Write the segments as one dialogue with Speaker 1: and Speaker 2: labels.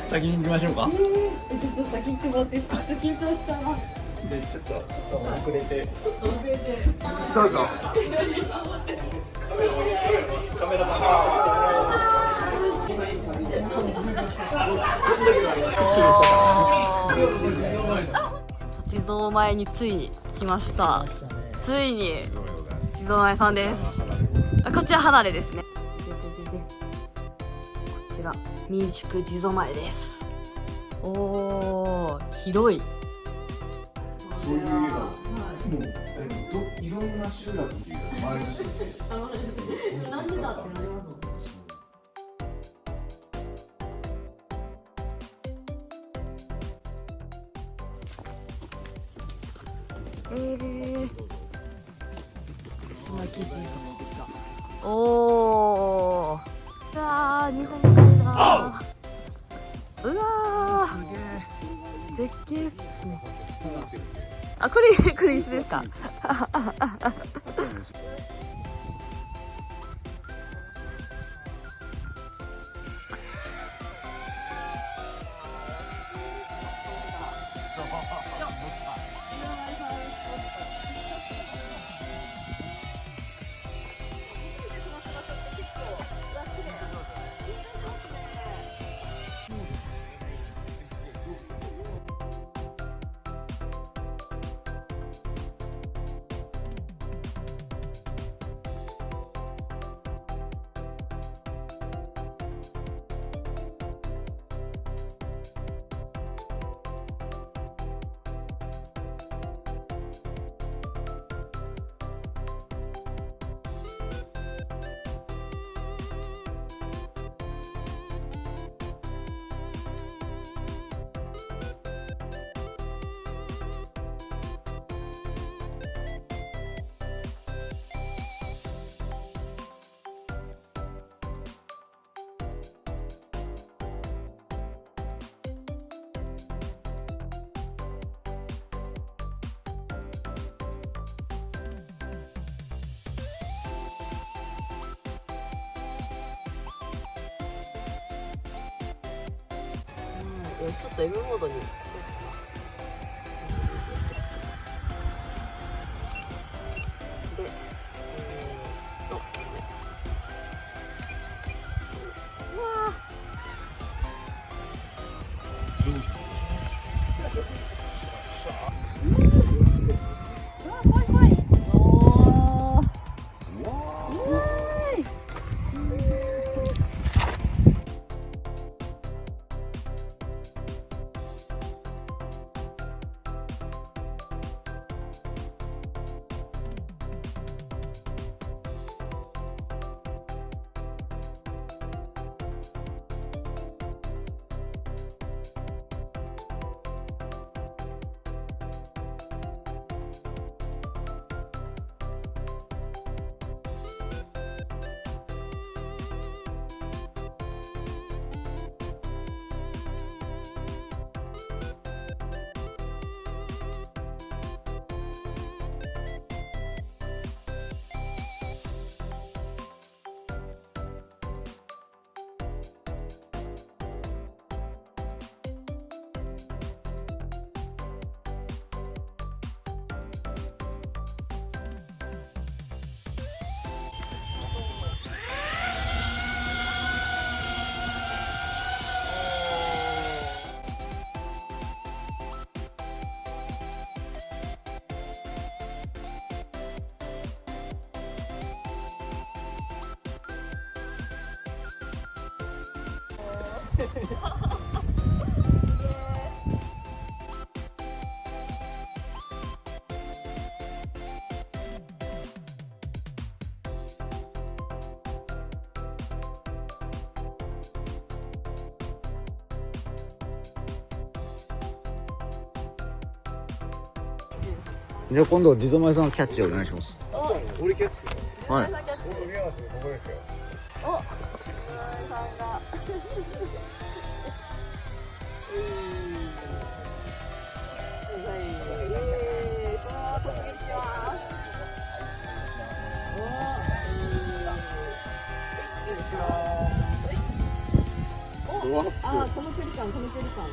Speaker 1: 先に行きましょうか。
Speaker 2: ちょっと先行ってもらっていいですか？ちょっと緊張したな。
Speaker 1: で、ちょっと遅れて。
Speaker 2: 遅れて。
Speaker 1: どうぞ。カメラ
Speaker 2: 地蔵前についに来ました。ついに地蔵前さんです。こちら離れですね。こちら民宿地蔵前です。おー、広い。
Speaker 1: そういう家が、もう、いろんな集落っていうか、周りの人って。
Speaker 2: 何時だってなりますもん。島木地蔵。おー。うわー、日本海だ。うわー。絶景っすね。あ、これ椅子ですか？ちょっと M モードにしようかな。で、うわー、怖い怖い。おー、
Speaker 3: じゃあ今度地蔵前さんキャッチお願いします。
Speaker 1: 俺キャッチする。
Speaker 3: はい。
Speaker 1: 僕見えますよ。ここですよ。
Speaker 2: お、さんが。
Speaker 1: うわ。
Speaker 2: ああ、この距離感、この距離感。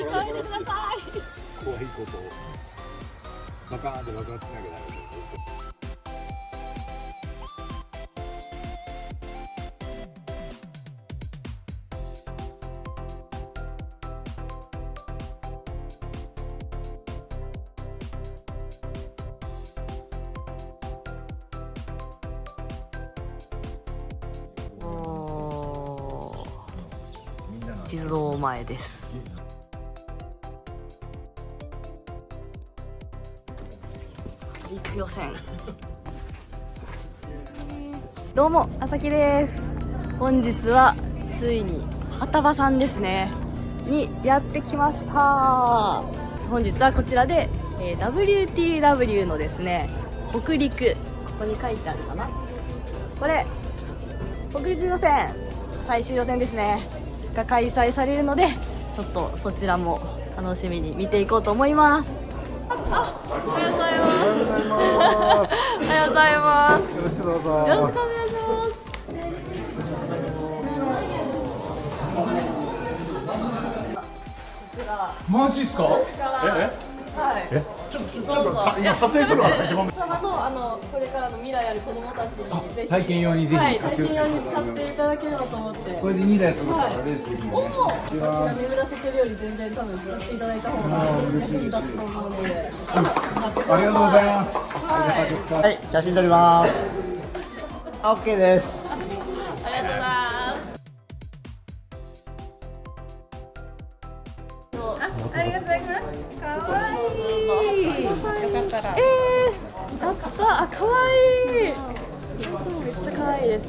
Speaker 2: やめてください。
Speaker 4: 怖いことをバカーンって爆発しなきゃダメだよ。
Speaker 2: おー、地蔵前です。陸予選。どうも、あさきです。本日はついに畑場さんですねにやってきました。本日はこちらで、WTW のですね、北陸、ここに書いてあるかな、これ北陸予選最終予選ですねが開催されるので、ちょっとそちらも楽しみに見ていこうと思います。あ、おはようございます。おはようございます。よろしくどうぞ。よろしくお願いします。こちら
Speaker 1: マジっすか？
Speaker 2: はい。
Speaker 1: ちょっと今撮影するわ。
Speaker 2: 様のこれからの未来ある子供たちにぜひ
Speaker 1: 体験用にぜひ
Speaker 2: はい、体験用に使っていただければと思って。
Speaker 1: これで2台揃ったらレースできる。
Speaker 2: おお、私が眠らせてるより全然多分使っていただいた方が役に立つと思うので。
Speaker 1: ありがとうございます。
Speaker 2: はい。
Speaker 3: はい、写真撮ります。オッケーです。
Speaker 2: ありがとうございます。
Speaker 5: ありがとうございます。かわいい。よかったら。
Speaker 2: やった、あ、可愛いい。めっちゃ可愛いです。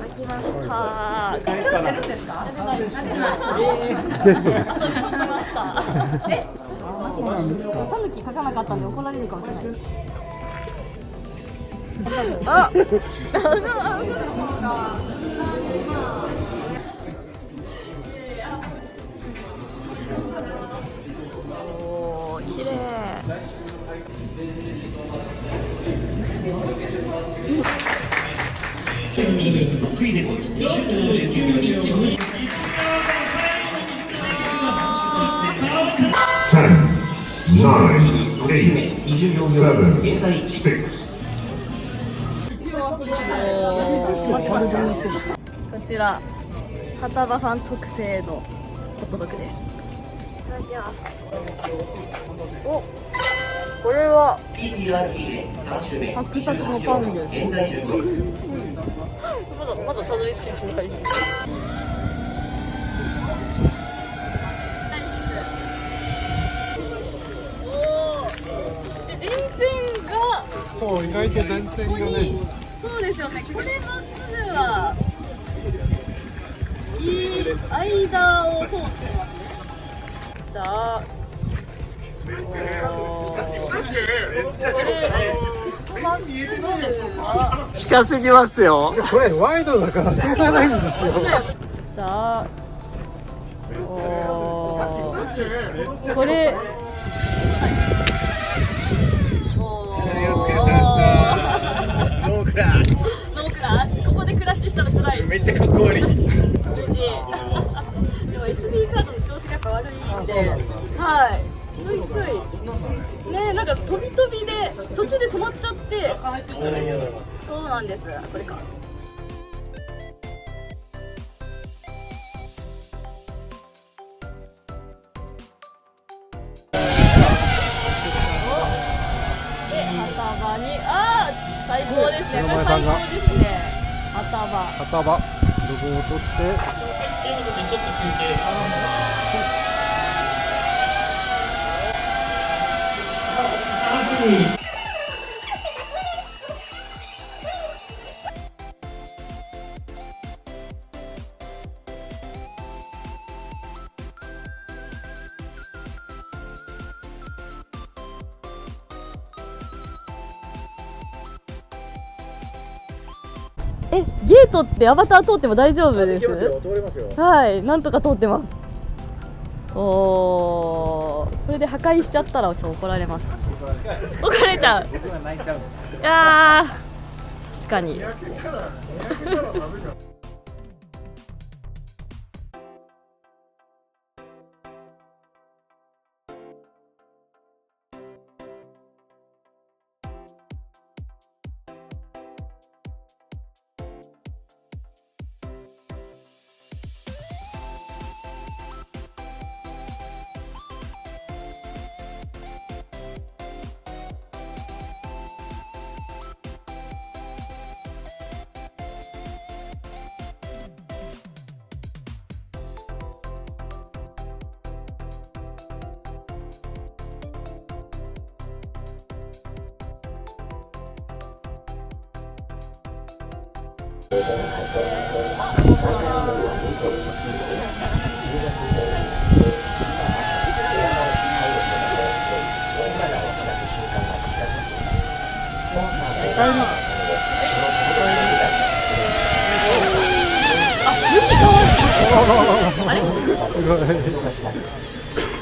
Speaker 2: 開きました。今日出るんですか？出ないです。遊びに来ました。そうなんですか？タヌキ書かなかったんで怒られるかもしれない。あ、おー、綺麗。こちら畑場さん特製のホットドッグです。いただきます。お、これはサクサクのパンです。まだたどり着いてない。電線が、
Speaker 4: そう、意外と電線がね。
Speaker 2: そうですよね。これまっすぐはいい間を通ってますね。じゃあ、まっすぐは
Speaker 3: 近すぎますよ。
Speaker 4: これワイドだからしょうがないんですよ。
Speaker 2: じゃあ、これ。
Speaker 1: ノークラッシュ。
Speaker 2: ノークラッシュ。ここでクラッシュしたら辛いです。
Speaker 1: めっちゃかっこ悪い。
Speaker 2: でも SD カードの調子がやっぱ悪いんで、はい。ついついね、なんか飛び飛びで途中で止まっちゃって、そうなんです。これか。畑場に、あー、最高ですね。これ最高ですね。畑場。
Speaker 4: 旗場、ロゴを取って。
Speaker 2: ゲートってアバター通っても大丈夫です？
Speaker 4: 通れますよ。
Speaker 2: はい、なんとか通ってます。おー、これで破壊しちゃったら怒られます。怒られちゃう。
Speaker 3: 僕は泣いちゃう。
Speaker 2: いやー、確かに。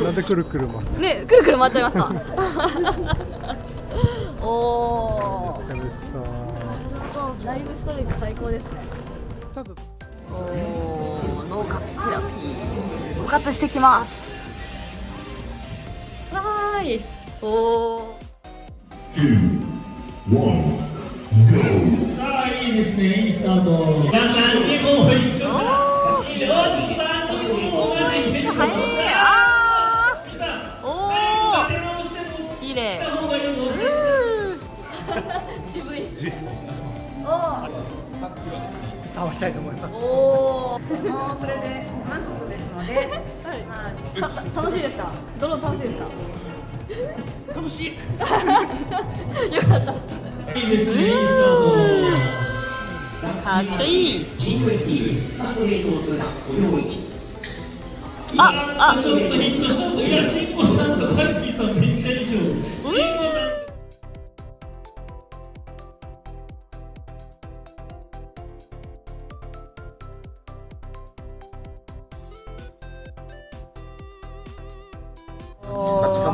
Speaker 4: なんでくるくる回る。
Speaker 2: ね、くるくる回っちゃいました。おー、ライブストレージ最高ですね。おー、脳活セラピー、脳活してきます。はーい、おー。
Speaker 6: さあいいですね、いいスタート。皆さんにも一緒だ。いいよ、2、3、2、5、
Speaker 2: おー、綺麗。渋い。おー。
Speaker 3: 倒したいと思います。
Speaker 2: おー。
Speaker 5: もうそれで満足ですので、
Speaker 2: 楽しいですか？ドローン楽しいですか？
Speaker 3: 楽しい。
Speaker 2: よかった。
Speaker 6: いいですね、いいスタート。
Speaker 2: かっこいい。あ、
Speaker 6: ちょっとヒットしたの。いや、慎吾さんとカッキーさんめっちゃいい勝負。慎吾さん。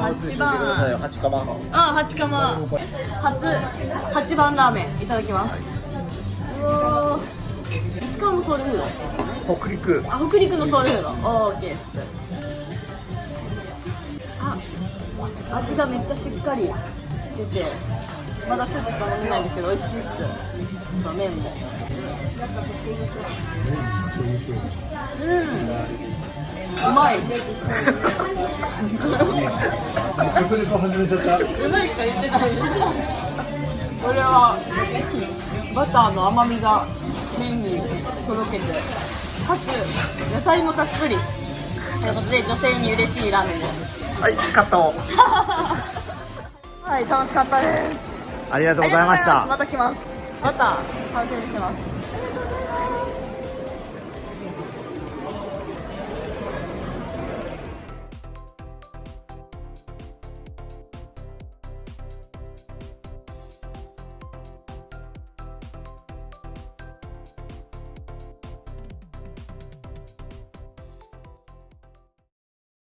Speaker 2: 8番。
Speaker 3: 8カマ。
Speaker 2: あ、8カマ。8番ラーメンいただきます。うわー、石川のソウルフード。
Speaker 3: 北陸。
Speaker 2: あ、北陸のソウルフード。オーケーっす。あ、味がめっちゃしっかりしてて、まだスープしか飲んでないんですけど美味しいっす。麺も。うまい。
Speaker 3: 食レポ始めちゃった。
Speaker 2: うまいしか言ってないです。これはバターの甘みが麺にとろけて、かつ野菜もたっぷりということで女性に嬉しいラーメンです。
Speaker 3: はい、カット。
Speaker 2: はい、楽しかったです。
Speaker 3: ありがとうございました。
Speaker 2: また来ます。また楽しみにしてます。